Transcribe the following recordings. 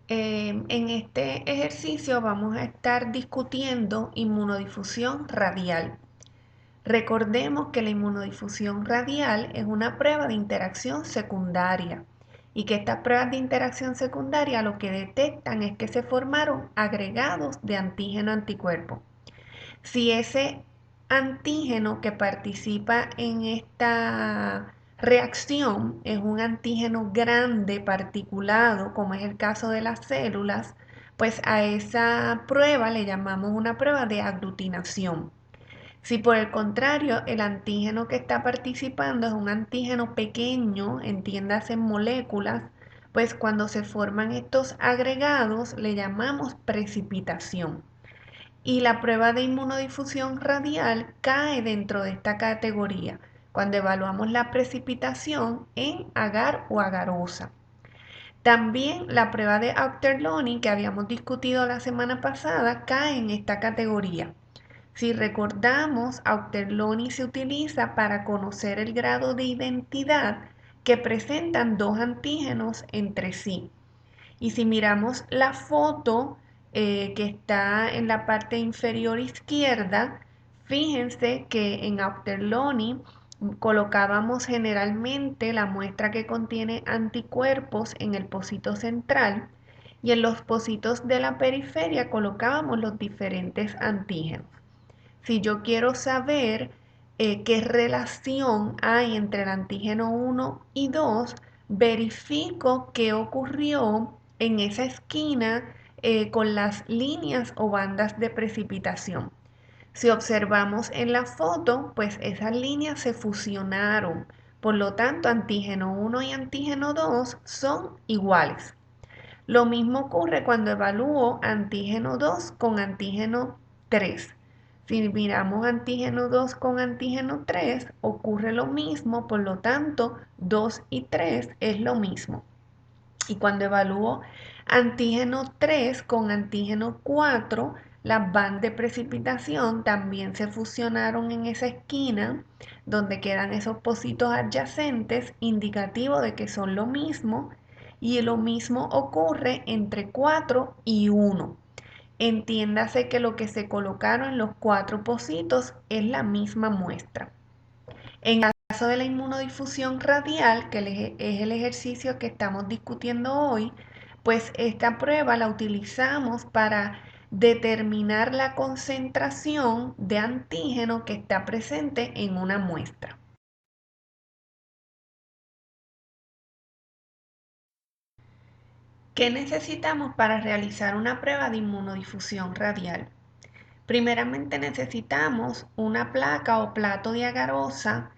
En este ejercicio vamos a estar discutiendo inmunodifusión radial. Recordemos que la inmunodifusión radial es una prueba de interacción secundaria y que estas pruebas de interacción secundaria lo que detectan es que se formaron agregados de antígeno-anticuerpo. Si ese antígeno que participa en esta reacción es un antígeno grande particulado, como es el caso de las células, pues a esa prueba le llamamos una prueba de aglutinación. Si por el contrario el antígeno que está participando es un antígeno pequeño, entiéndase en moléculas, pues cuando se forman estos agregados le llamamos precipitación. Y la prueba de inmunodifusión radial cae dentro de esta categoría cuando evaluamos la precipitación en agar o agarosa. También la prueba de Auster-Loney que habíamos discutido la semana pasada cae en esta categoría. Si recordamos, Auster-Loney se utiliza para conocer el grado de identidad que presentan dos antígenos entre sí. Y si miramos la foto que está en la parte inferior izquierda, fíjense que en Auster-Loney colocábamos generalmente la muestra que contiene anticuerpos en el pocito central y en los pocitos de la periferia colocábamos los diferentes antígenos. Si yo quiero saber qué relación hay entre el antígeno 1 y 2, verifico qué ocurrió en esa esquina con las líneas o bandas de precipitación. Si observamos en la foto, pues esas líneas se fusionaron. Por lo tanto, antígeno 1 y antígeno 2 son iguales. Lo mismo ocurre cuando evalúo antígeno 2 con antígeno 3. Si miramos antígeno 2 con antígeno 3, ocurre lo mismo, por lo tanto, 2 y 3 es lo mismo. Y cuando evalúo antígeno 3 con antígeno 4, las bandas de precipitación también se fusionaron en esa esquina donde quedan esos pocitos adyacentes, indicativo de que son lo mismo, y lo mismo ocurre entre 4 y 1. Entiéndase que lo que se colocaron en los cuatro pocitos es la misma muestra. En el caso de la inmunodifusión radial, que es el ejercicio que estamos discutiendo hoy, pues esta prueba la utilizamos para determinar la concentración de antígeno que está presente en una muestra. ¿Qué necesitamos para realizar una prueba de inmunodifusión radial? Primeramente necesitamos una placa o plato de agarosa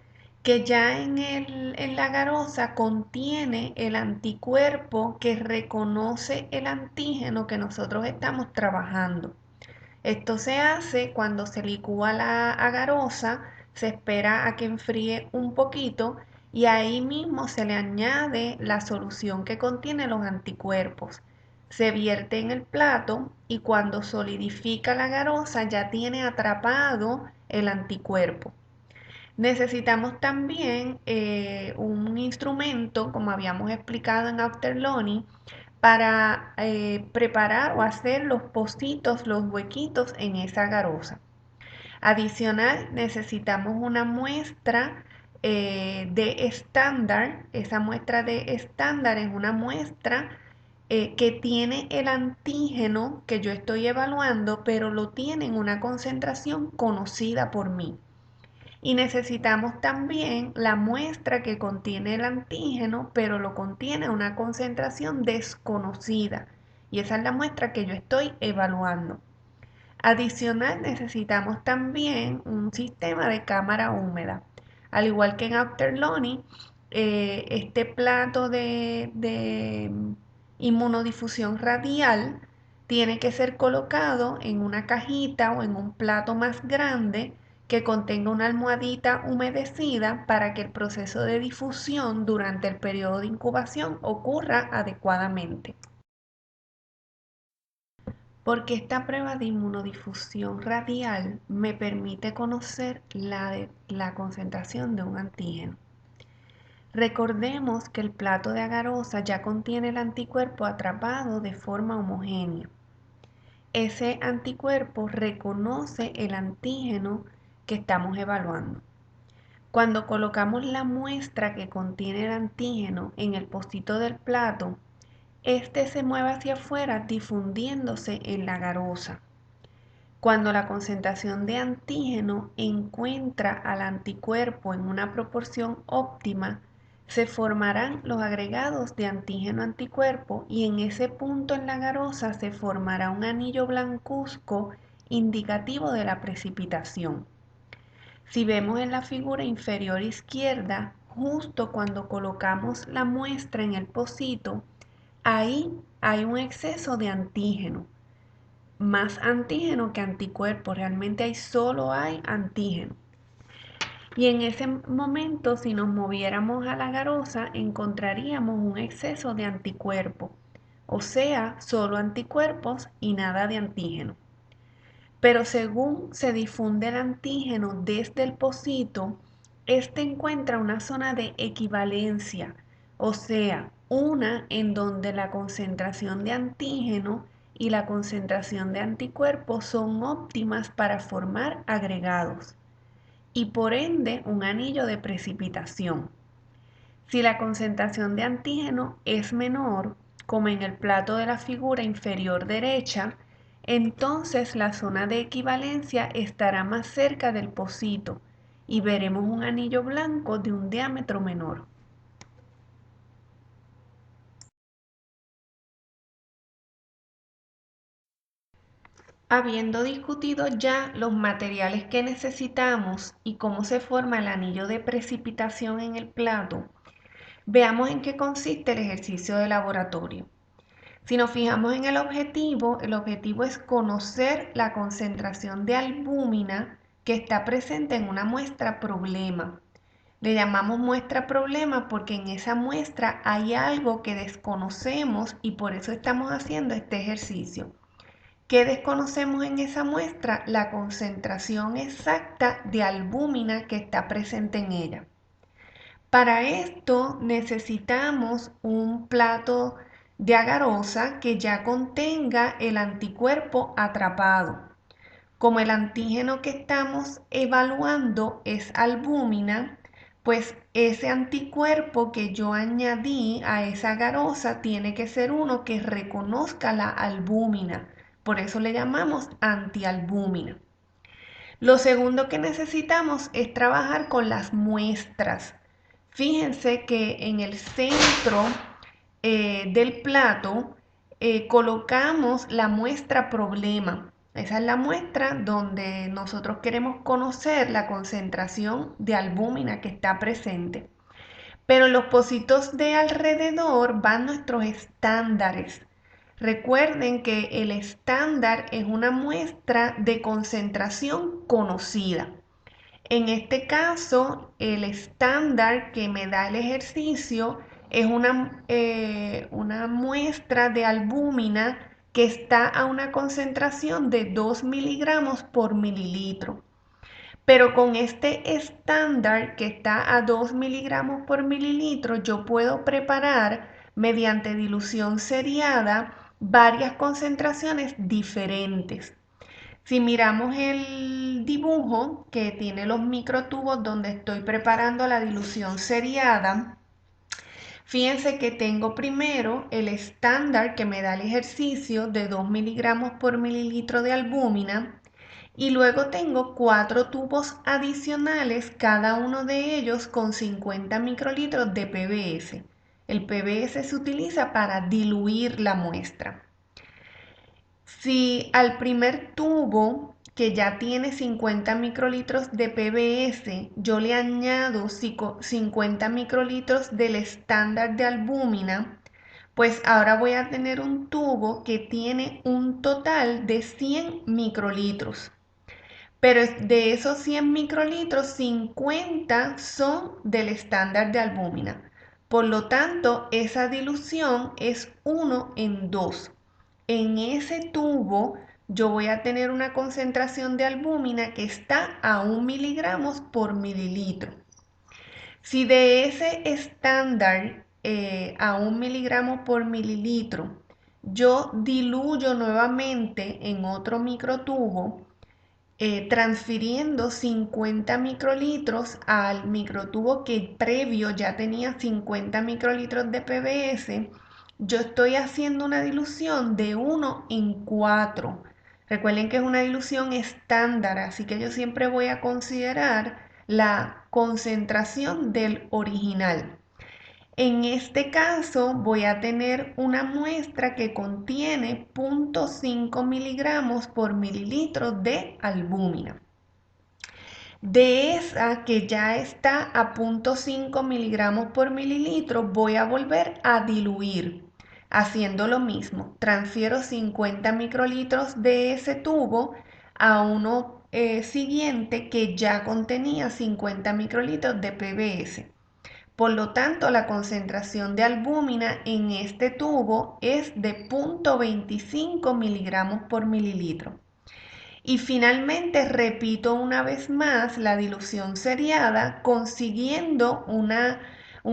que ya en la agarosa contiene el anticuerpo que reconoce el antígeno que nosotros estamos trabajando. Esto se hace cuando se licúa la agarosa, se espera a que enfríe un poquito y ahí mismo se le añade la solución que contiene los anticuerpos. Se vierte en el plato y cuando solidifica la garosa ya tiene atrapado el anticuerpo. Necesitamos también un instrumento, como habíamos explicado en Afterloney, para preparar o hacer los pocitos, los huequitos en esa garosa. Adicional, necesitamos una muestra de estándar. Esa muestra de estándar es una muestra que tiene el antígeno que yo estoy evaluando, pero lo tiene en una concentración conocida por mí. Y necesitamos también la muestra que contiene el antígeno, pero lo contiene a una concentración desconocida. Y esa es la muestra que yo estoy evaluando. Adicional, necesitamos también un sistema de cámara húmeda. Al igual que en Afterloney, este plato de inmunodifusión radial tiene que ser colocado en una cajita o en un plato más grande que contenga una almohadita humedecida para que el proceso de difusión durante el periodo de incubación ocurra adecuadamente. Porque esta prueba de inmunodifusión radial me permite conocer la concentración de un antígeno. Recordemos que el plato de agarosa ya contiene el anticuerpo atrapado de forma homogénea. Ese anticuerpo reconoce el antígeno que estamos evaluando. Cuando colocamos la muestra que contiene el antígeno en el pocito del plato, este se mueve hacia afuera difundiéndose en la agarosa. Cuando la concentración de antígeno encuentra al anticuerpo en una proporción óptima, se formarán los agregados de antígeno-anticuerpo y en ese punto en la agarosa se formará un anillo blancuzco indicativo de la precipitación. Si vemos en la figura inferior izquierda, justo cuando colocamos la muestra en el pocito, ahí hay un exceso de antígeno. Más antígeno que anticuerpo, realmente ahí solo hay antígeno. Y en ese momento, si nos moviéramos a la garosa, encontraríamos un exceso de anticuerpo, o sea, solo anticuerpos y nada de antígeno. Pero según se difunde el antígeno desde el pocito, este encuentra una zona de equivalencia, o sea, una en donde la concentración de antígeno y la concentración de anticuerpos son óptimas para formar agregados y por ende un anillo de precipitación. Si la concentración de antígeno es menor, como en el plato de la figura inferior derecha, entonces la zona de equivalencia estará más cerca del pocito y veremos un anillo blanco de un diámetro menor. Habiendo discutido ya los materiales que necesitamos y cómo se forma el anillo de precipitación en el plato, veamos en qué consiste el ejercicio de laboratorio. Si nos fijamos en el objetivo es conocer la concentración de albúmina que está presente en una muestra problema. Le llamamos muestra problema porque en esa muestra hay algo que desconocemos y por eso estamos haciendo este ejercicio. ¿Qué desconocemos en esa muestra? La concentración exacta de albúmina que está presente en ella. Para esto necesitamos un plato de agarosa que ya contenga el anticuerpo atrapado. Como el antígeno que estamos evaluando es albúmina, pues ese anticuerpo que yo añadí a esa agarosa tiene que ser uno que reconozca la albúmina. Por eso le llamamos antialbúmina. Lo segundo que necesitamos es trabajar con las muestras. Fíjense que en el centro del plato colocamos la muestra problema. Esa es la muestra donde nosotros queremos conocer la concentración de albúmina que está presente. Pero en los pocitos de alrededor van nuestros estándares. Recuerden que el estándar es una muestra de concentración conocida. En este caso, el estándar que me da el ejercicio es una muestra de albúmina que está a una concentración de 2 miligramos por mililitro. Pero con este estándar que está a 2 miligramos por mililitro, yo puedo preparar mediante dilución seriada varias concentraciones diferentes. Si miramos el dibujo que tiene los microtubos donde estoy preparando la dilución seriada, fíjense que tengo primero el estándar que me da el ejercicio de 2 miligramos por mililitro de albúmina y luego tengo 4 tubos adicionales, cada uno de ellos con 50 microlitros de PBS. El PBS se utiliza para diluir la muestra. Si al primer tubo que ya tiene 50 microlitros de PBS, yo le añado 50 microlitros del estándar de albúmina, pues ahora voy a tener un tubo que tiene un total de 100 microlitros. Pero de esos 100 microlitros, 50 son del estándar de albúmina. Por lo tanto, esa dilución es 1 en 2. En ese tubo yo voy a tener una concentración de albúmina que está a 1 miligramos por mililitro. Si de ese estándar a 1 miligramo por mililitro yo diluyo nuevamente en otro microtubo, transfiriendo 50 microlitros al microtubo que previo ya tenía 50 microlitros de PBS, yo estoy haciendo una dilución de 1 en 4. Recuerden que es una dilución estándar, así que yo siempre voy a considerar la concentración del original. En este caso voy a tener una muestra que contiene 0,5 miligramos por mililitro de albúmina. De esa que ya está a 0,5 miligramos por mililitro, voy a volver a diluir, haciendo lo mismo. Transfiero 50 microlitros de ese tubo a uno siguiente que ya contenía 50 microlitros de PBS. Por lo tanto, la concentración de albúmina en este tubo es de 0,25 miligramos por mililitro. Y finalmente repito una vez más la dilución seriada, consiguiendo un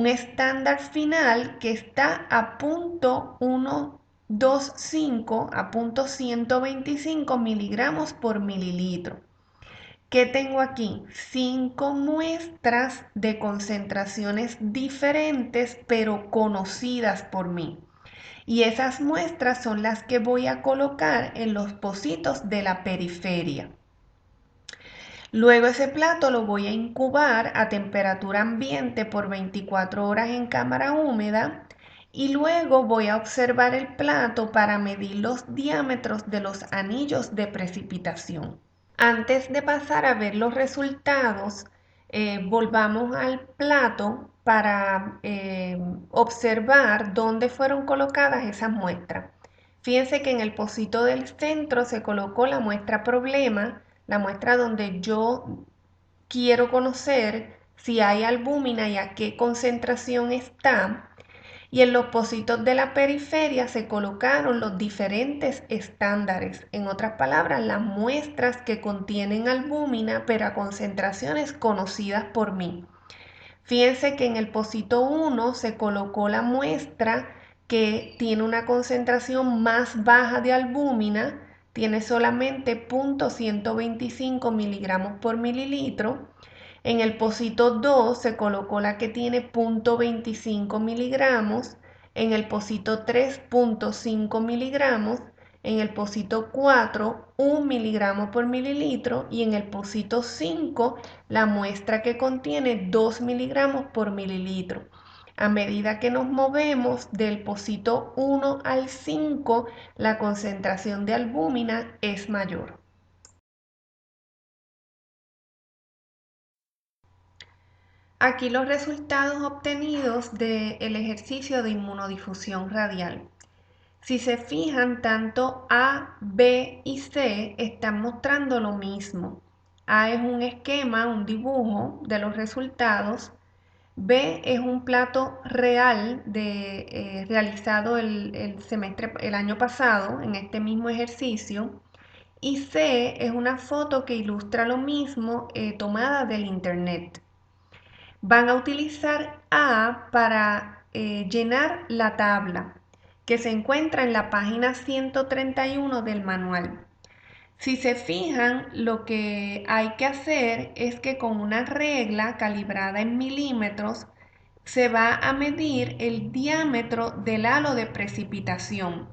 estándar final que está a 0,125 a 0,125 miligramos por mililitro. ¿Qué tengo aquí? 5 muestras de concentraciones diferentes pero conocidas por mí. Y esas muestras son las que voy a colocar en los pocitos de la periferia. Luego ese plato lo voy a incubar a temperatura ambiente por 24 horas en cámara húmeda y luego voy a observar el plato para medir los diámetros de los anillos de precipitación. Antes de pasar a ver los resultados, volvamos al plato para observar dónde fueron colocadas esas muestras. Fíjense que en el pocito del centro se colocó la muestra problema, la muestra donde yo quiero conocer si hay albúmina y a qué concentración está. Y en los pocitos de la periferia se colocaron los diferentes estándares, en otras palabras, las muestras que contienen albúmina pero a concentraciones conocidas por mí. Fíjense que en el pocito 1 se colocó la muestra que tiene una concentración más baja de albúmina, tiene solamente 0,125 miligramos por mililitro. En el pocito 2 se colocó la que tiene 0,25 miligramos, en el pocito 3 0,5 miligramos, en el pocito 4 1 miligramo por mililitro y en el pocito 5 la muestra que contiene 2 miligramos por mililitro. A medida que nos movemos del pocito 1 al 5, la concentración de albúmina es mayor. Aquí los resultados obtenidos del ejercicio de inmunodifusión radial. Si se fijan, tanto A, B y C están mostrando lo mismo. A es un esquema, un dibujo de los resultados. B es un plato real realizado el año pasado en este mismo ejercicio. Y C es una foto que ilustra lo mismo tomada del internet. Van a utilizar A para llenar la tabla que se encuentra en la página 131 del manual. Si se fijan, lo que hay que hacer es que con una regla calibrada en milímetros se va a medir el diámetro del halo de precipitación.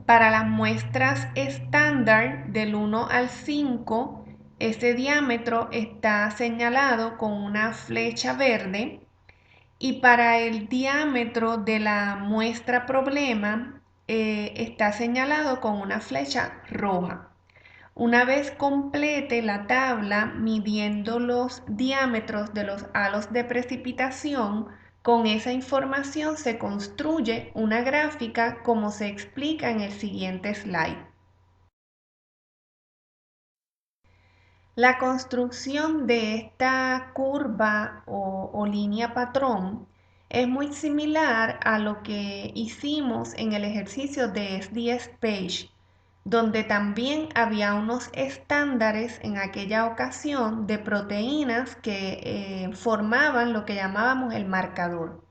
Para las muestras estándar del 1 al 5, ese diámetro está señalado con una flecha verde y para el diámetro de la muestra problema está señalado con una flecha roja. Una vez complete la tabla midiendo los diámetros de los halos de precipitación, con esa información se construye una gráfica como se explica en el siguiente slide. La construcción de esta curva o línea patrón es muy similar a lo que hicimos en el ejercicio de SDS Page. donde también había unos estándares en aquella ocasión de proteínas que formaban lo que llamábamos el marcador.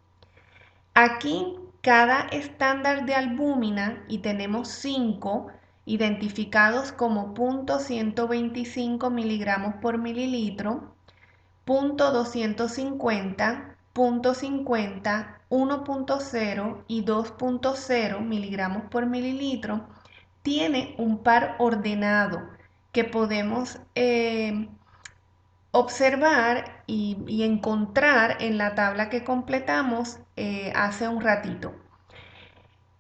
Aquí cada estándar de albúmina, y tenemos 5 identificados como 0.125 miligramos por mililitro, 0.250, 0.50, 1.0 y 2.0 miligramos por mililitro, tiene un par ordenado que podemos observar y encontrar en la tabla que completamos hace un ratito.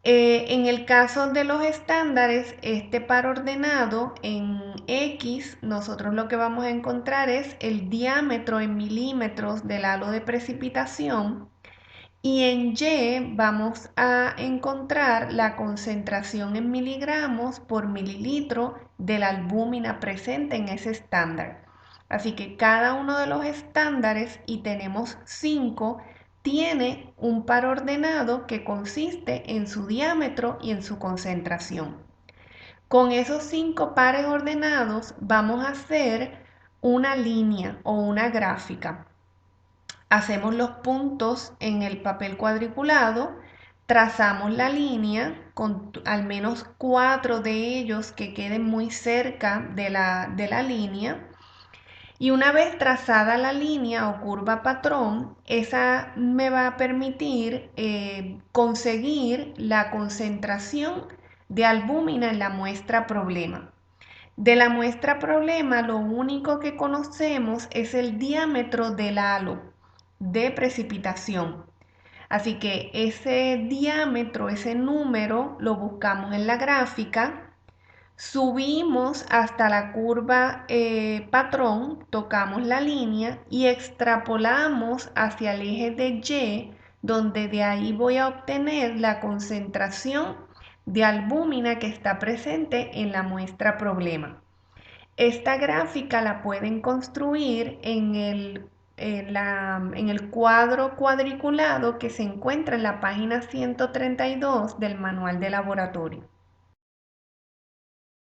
En el caso de los estándares, este par ordenado en X, nosotros lo que vamos a encontrar es el diámetro en milímetros del halo de precipitación, y en Y vamos a encontrar la concentración en miligramos por mililitro de la albúmina presente en ese estándar. Así que cada uno de los estándares, y tenemos 5, tiene un par ordenado que consiste en su diámetro y en su concentración. Con esos 5 pares ordenados vamos a hacer una línea o una gráfica. Hacemos los puntos en el papel cuadriculado, trazamos la línea con al menos 4 de ellos que queden muy cerca de la línea. Y una vez trazada la línea o curva patrón, esa me va a permitir conseguir la concentración de albúmina en la muestra problema. De la muestra problema, lo único que conocemos es el diámetro del halo de precipitación. Así que ese diámetro, ese número, lo buscamos en la gráfica. Subimos hasta la curva patrón, tocamos la línea y extrapolamos hacia el eje de Y, donde de ahí voy a obtener la concentración de albúmina que está presente en la muestra problema. Esta gráfica la pueden construir en el cuadro cuadriculado que se encuentra en la página 132 del manual de laboratorio.